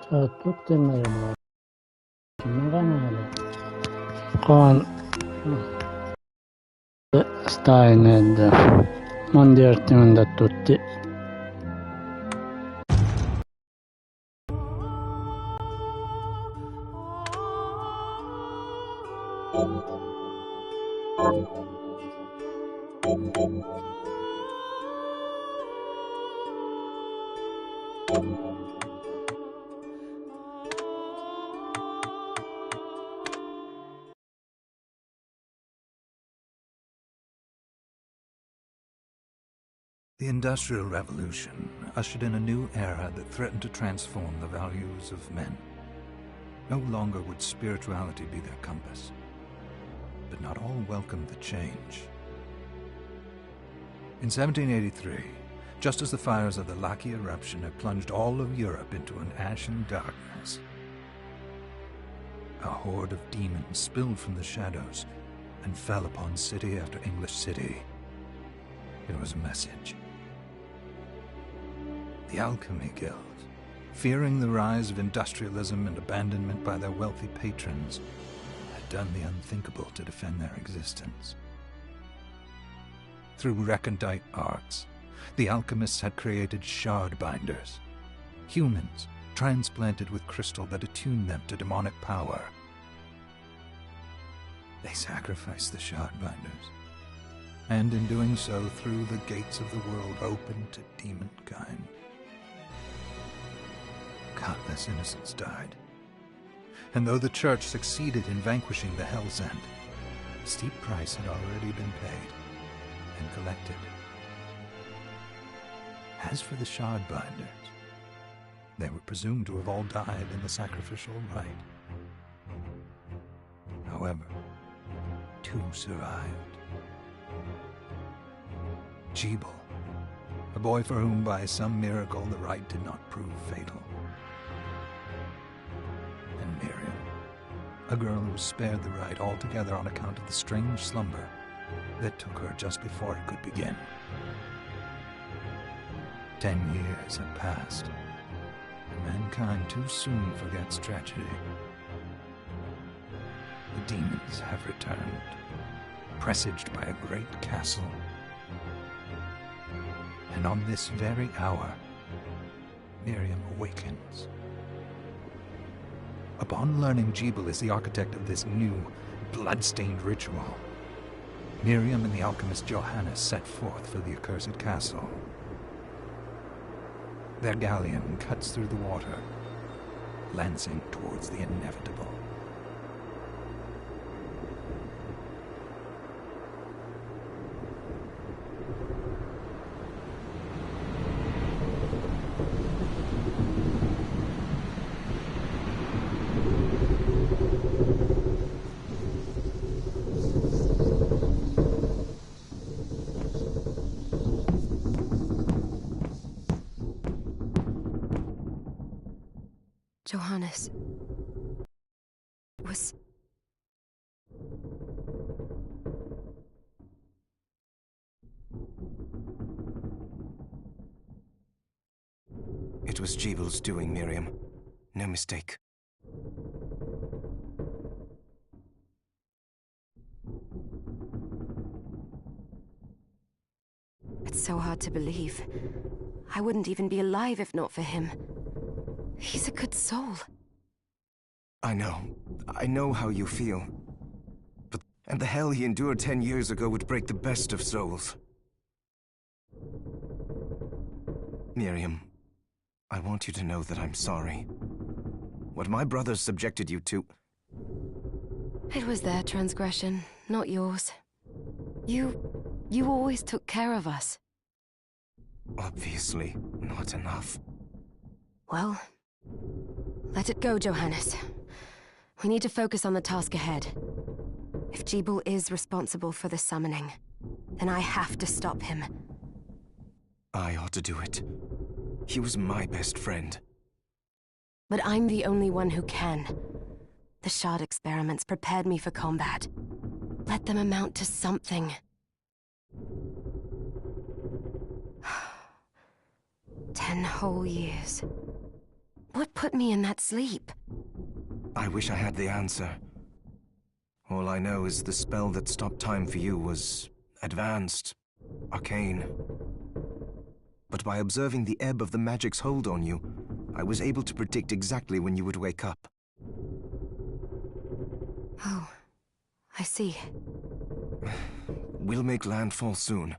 Ciao a tutti e benvenuti sul mio canale con Bloodstained. Buon divertimento a tutti. The Industrial Revolution ushered in a new era that threatened to transform the values of men. No longer would spirituality be their compass, but not all welcomed the change. In 1783, just as the fires of the Laki eruption had plunged all of Europe into an ashen darkness, a horde of demons spilled from the shadows and fell upon city after English city. It was a message. The Alchemy Guild, fearing the rise of industrialism and abandonment by their wealthy patrons, had done the unthinkable to defend their existence. Through recondite arts, the alchemists had created shard binders, humans transplanted with crystal that attuned them to demonic power. They sacrificed the shard binders, and in doing so threw the gates of the world open to demonkind. Countless innocents died, and though the Church succeeded in vanquishing the Hell's End, a steep price had already been paid and collected. As for the shard binders, they were presumed to have all died in the sacrificial rite. However, 2 survived. Gebel, a boy for whom by some miracle the rite did not prove fatal. And Miriam, a girl who was spared the rite altogether on account of the strange slumber that took her just before it could begin. 10 years have passed, and mankind too soon forgets tragedy. The demons have returned, presaged by a great castle. And on this very hour, Miriam awakens. Upon learning Gebel is the architect of this new, blood-stained ritual, Miriam and the alchemist Johannes set forth for the accursed castle. Their galleon cuts through the water, lancing towards the inevitable. Johannes was... It was Gebel's doing, Miriam. No mistake. It's so hard to believe. I wouldn't even be alive if not for him. He's a good soul. I know how you feel. And the hell he endured 10 years ago would break the best of souls. Miriam, I want you to know that I'm sorry. What my brothers subjected you to... It was their transgression, not yours. You always took care of us. Obviously, not enough. Well, let it go, Johannes. We need to focus on the task ahead. If Gebel is responsible for the summoning, then I have to stop him. I ought to do it. He was my best friend. But I'm the only one who can. The shard experiments prepared me for combat. Let them amount to something. 10 whole years. What put me in that sleep? I wish I had the answer. All I know is the spell that stopped time for you was advanced, arcane. But by observing the ebb of the magic's hold on you, I was able to predict exactly when you would wake up. Oh, I see. We'll make landfall soon.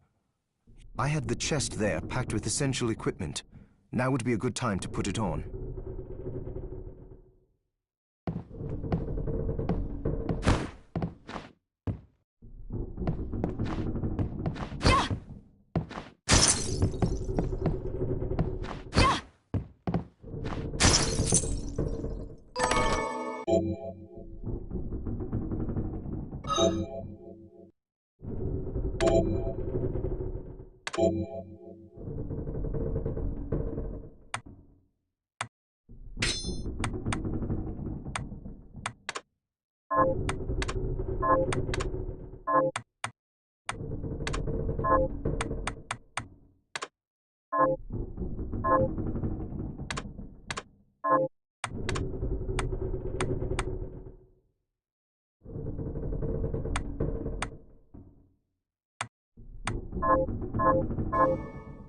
I had the chest there packed with essential equipment. Now would be a good time to put it on.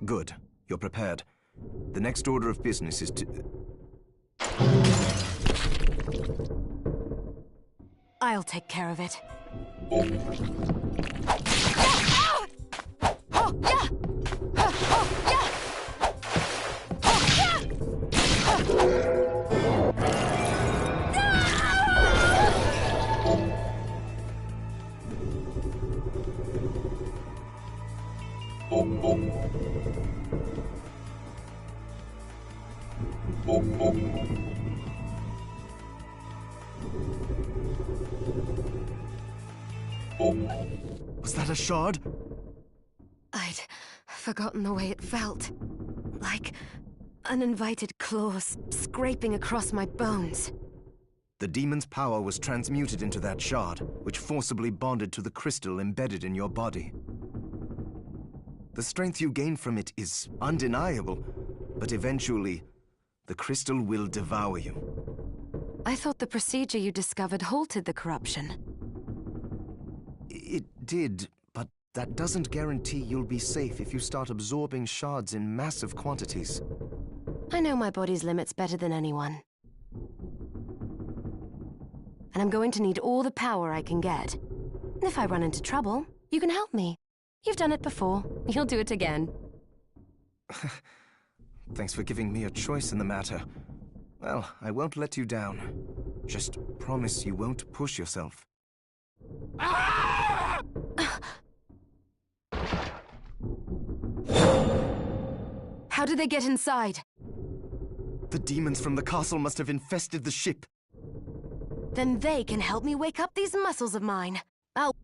Good. You're prepared. The next order of business is to... I'll take care of it. Was that a shard? I'd forgotten the way it felt. Like uninvited claws scraping across my bones. The demon's power was transmuted into that shard, which forcibly bonded to the crystal embedded in your body. The strength you gain from it is undeniable, but eventually, the crystal will devour you. I thought the procedure you discovered halted the corruption. It did, but that doesn't guarantee you'll be safe if you start absorbing shards in massive quantities. I know my body's limits better than anyone. And I'm going to need all the power I can get. If I run into trouble, you can help me. You've done it before. You'll do it again. Thanks for giving me a choice in the matter. Well, I won't let you down. Just promise you won't push yourself. How did they get inside? The demons from the castle must have infested the ship. Then they can help me wake up these muscles of mine. I'll...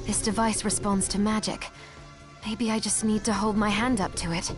This device responds to magic. Maybe I just need to hold my hand up to it.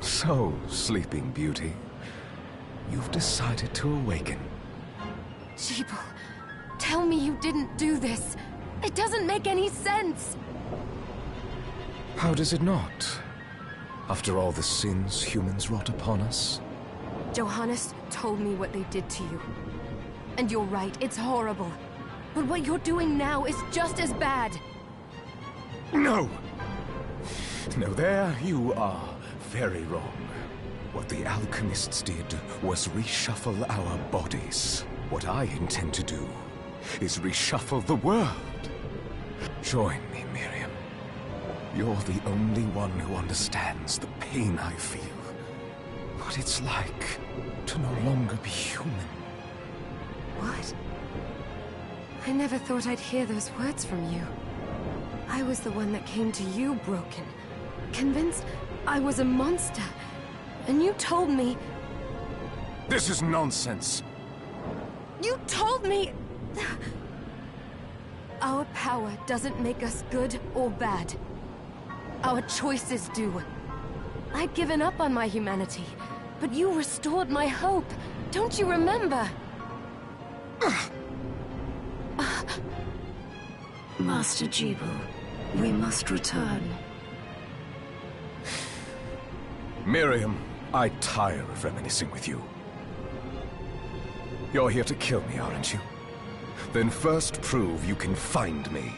So, Sleeping Beauty, you've decided to awaken. Jeeble, tell me you didn't do this. It doesn't make any sense. How does it not? After all the sins humans wrought upon us? Johannes told me what they did to you. And you're right, it's horrible. But what you're doing now is just as bad. No! No, there you are very wrong. What the alchemists did was reshuffle our bodies. What I intend to do is reshuffle the world. Join me, Miriam. You're the only one who understands the pain I feel. What it's like to no longer be human. What? I never thought I'd hear those words from you. I was the one that came to you broken, convinced I was a monster. And you told me... This is nonsense. You told me... Our power doesn't make us good or bad. Our choices do. I'd given up on my humanity, but you restored my hope. Don't you remember? Master Jeeble, we must return. Miriam, I tire of reminiscing with you. You're here to kill me, aren't you? Then first prove you can find me.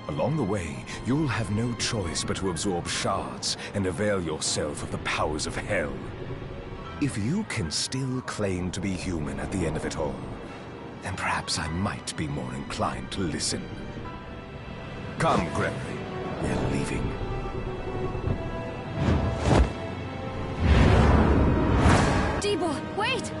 Along the way, you'll have no choice but to absorb shards and avail yourself of the powers of hell. If you can still claim to be human at the end of it all, then perhaps I might be more inclined to listen. Come, Gregory. We're leaving. Jeeble, wait!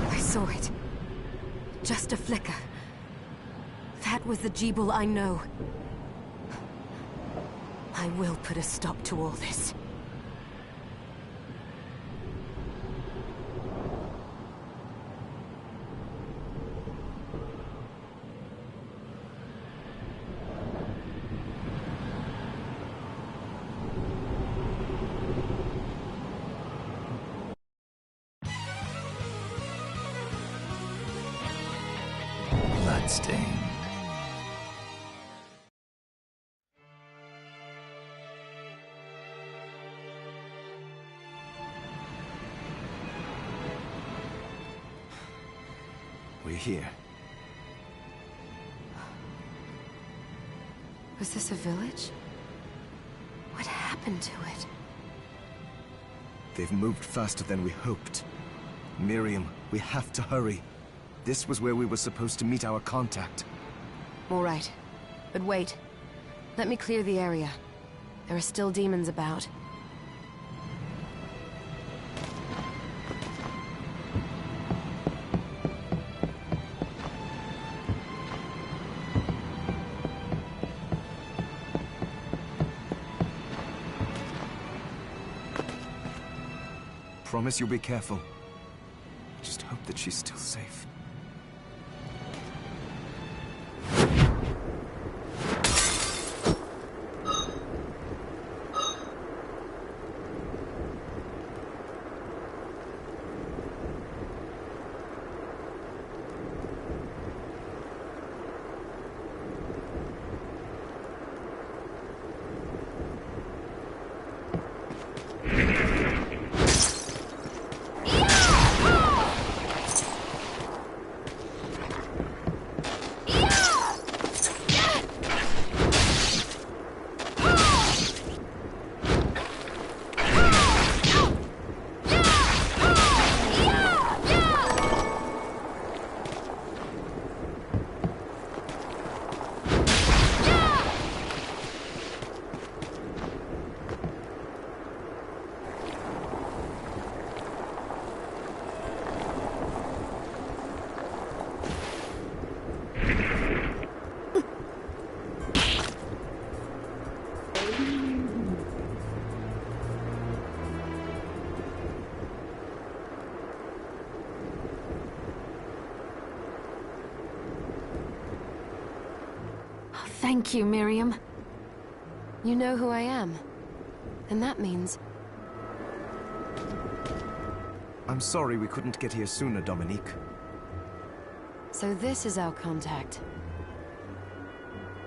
I saw it. Just a flicker. That was the Jeeble I know. I will put a stop to all this. Bloodstained. We're here. Was this a village? What happened to it? They've moved faster than we hoped. Miriam, we have to hurry. This was where we were supposed to meet our contact. All right. But wait. Let me clear the area. There are still demons about. Promise you'll be careful. Just hope that she's still safe. Thank you, Miriam. You know who I am. And that means... I'm sorry we couldn't get here sooner, Dominique. So this is our contact.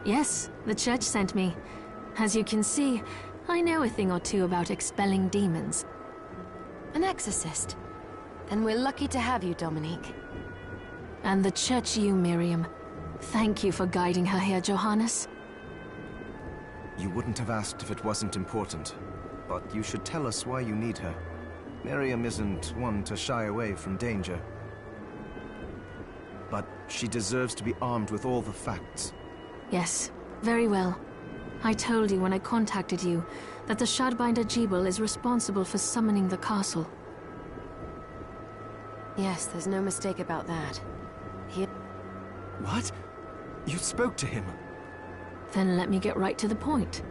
Yes, the church sent me. As you can see, I know a thing or two about expelling demons. An exorcist. Then we're lucky to have you, Dominique. And the church you, Miriam. Thank you for guiding her here, Johannes. You wouldn't have asked if it wasn't important. But you should tell us why you need her. Miriam isn't one to shy away from danger. But she deserves to be armed with all the facts. Yes, very well. I told you when I contacted you that the Shardbinder Jebel is responsible for summoning the castle. Yes, there's no mistake about that. What? You spoke to him? Then let me get right to the point.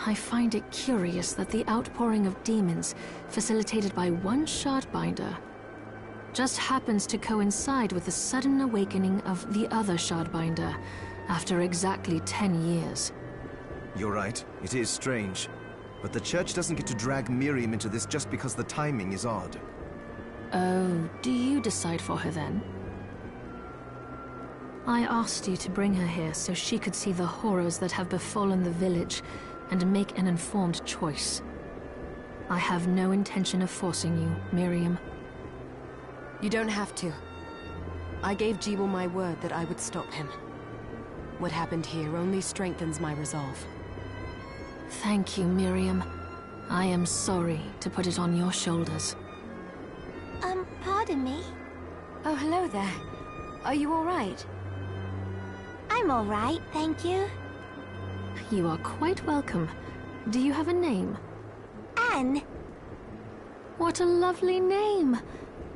I find it curious that the outpouring of demons, facilitated by one Shardbinder, just happens to coincide with the sudden awakening of the other Shardbinder, after exactly 10 years. You're right, it is strange. But the church doesn't get to drag Miriam into this just because the timing is odd. Oh, do you decide for her then? I asked you to bring her here so she could see the horrors that have befallen the village and make an informed choice. I have no intention of forcing you, Miriam. You don't have to. I gave Jebel my word that I would stop him. What happened here only strengthens my resolve. Thank you, Miriam. I am sorry to put it on your shoulders. Pardon me? Oh, hello there. Are you all right? I'm all right, thank you. You are quite welcome. Do you have a name? Anne. What a lovely name!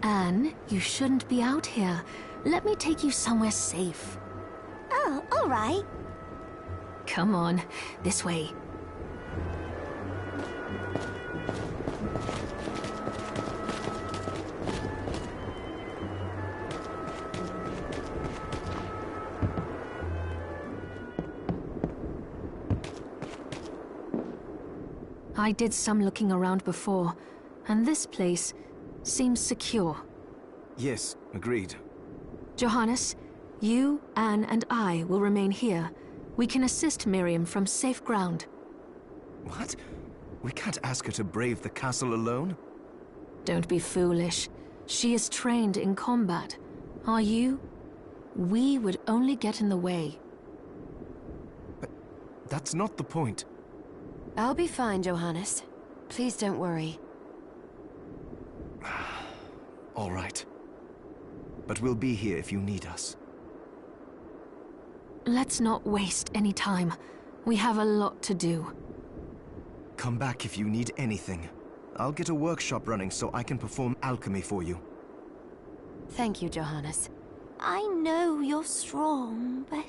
Anne, you shouldn't be out here. Let me take you somewhere safe. Oh, all right. Come on, this way. I did some looking around before, and this place seems secure. Yes, agreed. Johannes, You, Anne, and I will remain here. We can assist Miriam from safe ground. What? We can't ask her to brave the castle alone. Don't be foolish. She is trained in combat. Are you? We would only get in the way. But that's not the point. I'll be fine, Johannes. Please don't worry. All right. But we'll be here if you need us. Let's not waste any time. We have a lot to do. Come back if you need anything. I'll get a workshop running so I can perform alchemy for you. Thank you, Johannes. I know you're strong, but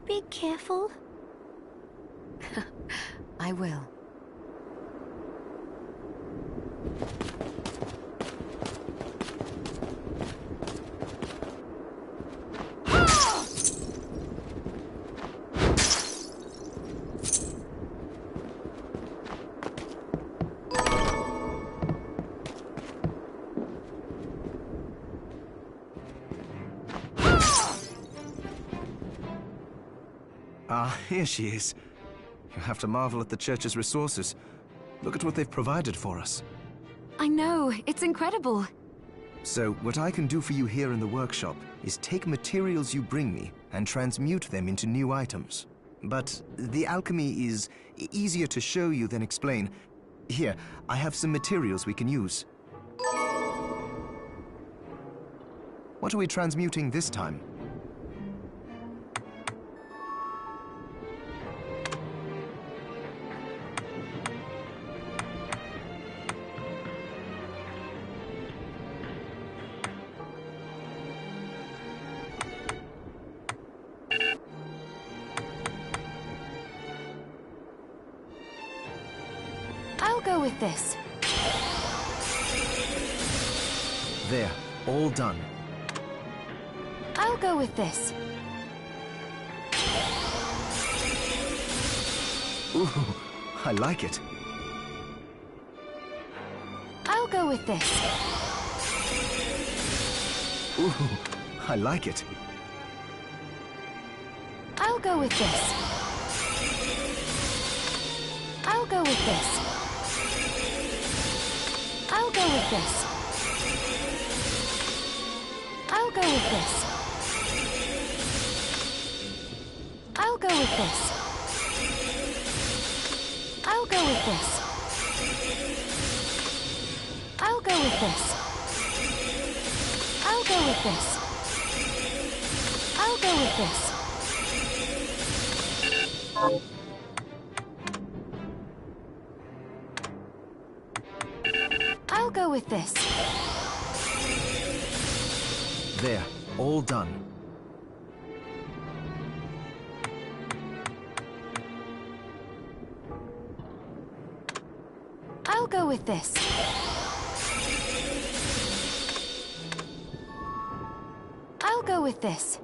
be careful. I will. Here she is. You have to marvel at the church's resources. Look at what they've provided for us. I know, it's incredible. So, what I can do for you here in the workshop is take materials you bring me and transmute them into new items. But the alchemy is easier to show you than explain. Here, I have some materials we can use. What are we transmuting this time? I'll go with this. There, all done. I'll go with this. Ooh, I like it. I'll go with this. Ooh, I like it. I'll go with this. I'll go with this. I'll go with this. I'll go with this. I'll go with this. I'll go with this. I'll go with this. I'll go with this. I'll go with this. I'll go with this. There, all done. I'll go with this. I'll go with this.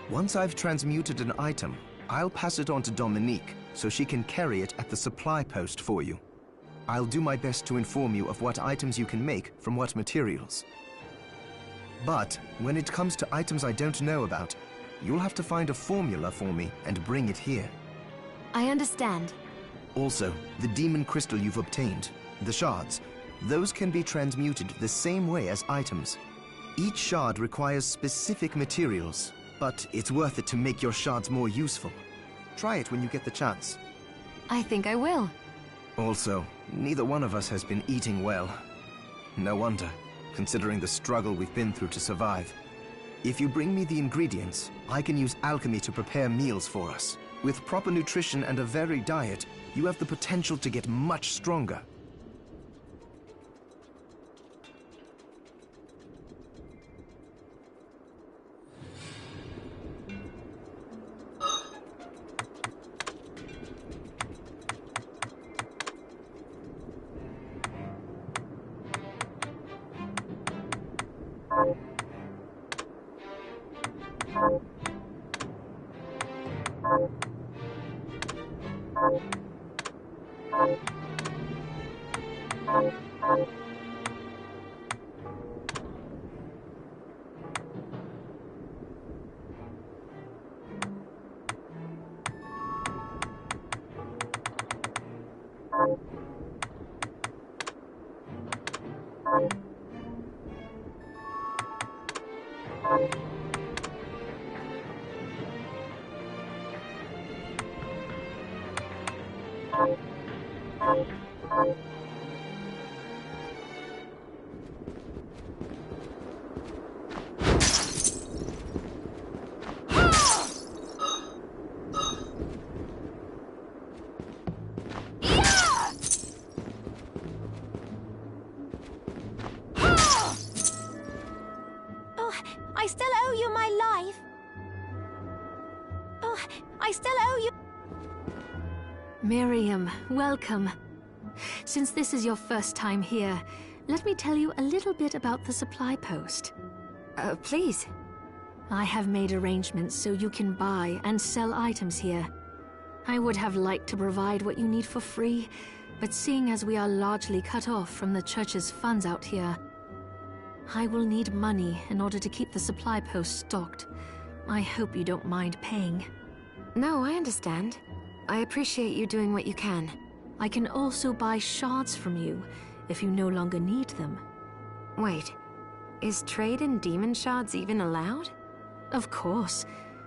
Once I've transmuted an item, I'll pass it on to Dominique so she can carry it at the supply post for you. I'll do my best to inform you of what items you can make from what materials. But when it comes to items I don't know about, you'll have to find a formula for me and bring it here. I understand. Also, the demon crystal you've obtained, the shards, those can be transmuted the same way as items. Each shard requires specific materials, but it's worth it to make your shards more useful. Try it when you get the chance. I think I will. Also, neither one of us has been eating well. No wonder, considering the struggle we've been through to survive. If you bring me the ingredients, I can use alchemy to prepare meals for us. With proper nutrition and a varied diet, you have the potential to get much stronger. I still owe you my life. Oh, I still owe you. Miriam, welcome. Since this is your first time here, let me tell you a little bit about the supply post. Please. I have made arrangements so you can buy and sell items here. I would have liked to provide what you need for free, but seeing as we are largely cut off from the church's funds out here, I will need money in order to keep the supply post stocked. I hope you don't mind paying. No, I understand. I appreciate you doing what you can. I can also buy shards from you if you no longer need them. Wait, is trade in demon shards even allowed? Of course.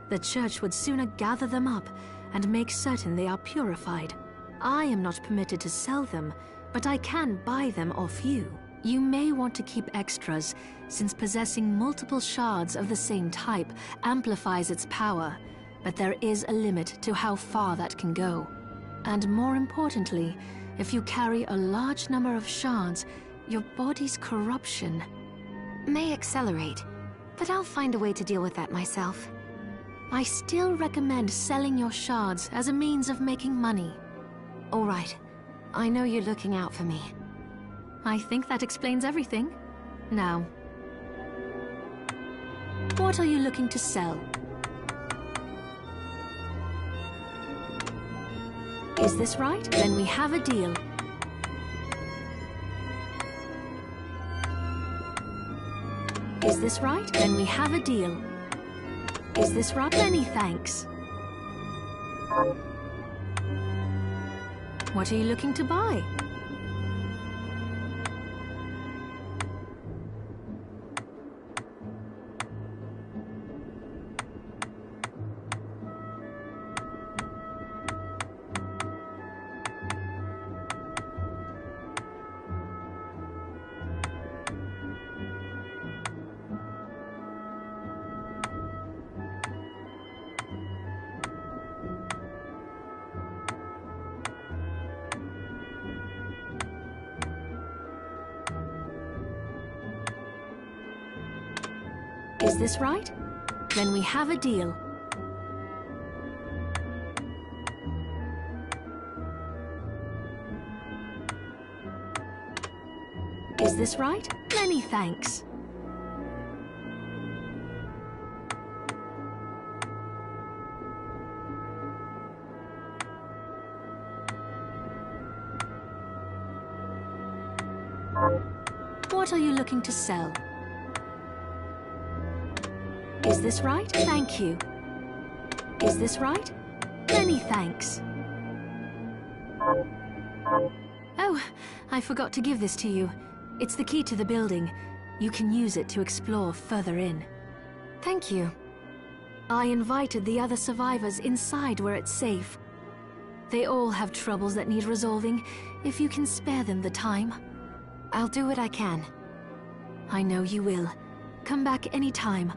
The church would sooner gather them up and make certain they are purified. I am not permitted to sell them, but I can buy them off you. You may want to keep extras, since possessing multiple shards of the same type amplifies its power, but there is a limit to how far that can go. And more importantly, if you carry a large number of shards, your body's corruption may accelerate, but I'll find a way to deal with that myself. I still recommend selling your shards as a means of making money. All right. I know you're looking out for me. I think that explains everything. Now, what are you looking to sell? Is this right? Then we have a deal. Is this right? Then we have a deal. Is this right? Many thanks. What are you looking to buy? Is this right? Then we have a deal. Is this right? Many thanks. What are you looking to sell? Is this right? Thank you. Is this right? Many thanks. Oh, I forgot to give this to you. It's the key to the building. You can use it to explore further in. Thank you. I invited the other survivors inside where it's safe. They all have troubles that need resolving, if you can spare them the time. I'll do what I can. I know you will. Come back anytime.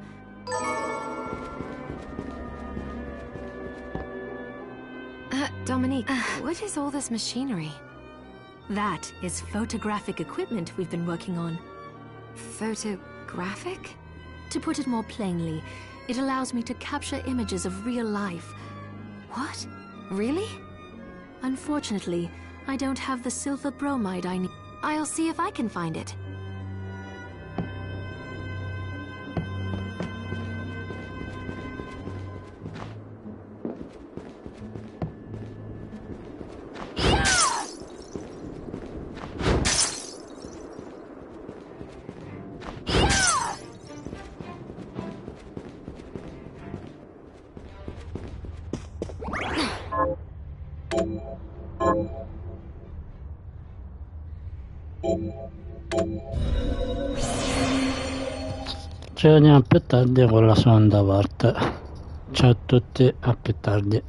Dominique, what is all this machinery? That is photographic equipment we've been working on. Photographic? To put it more plainly, it allows me to capture images of real life. What? Really? Unfortunately, I don't have the silver bromide I need. I'll see if I can find it. Ci vediamo più tardi con la seconda parte. Ciao a tutti, a più tardi.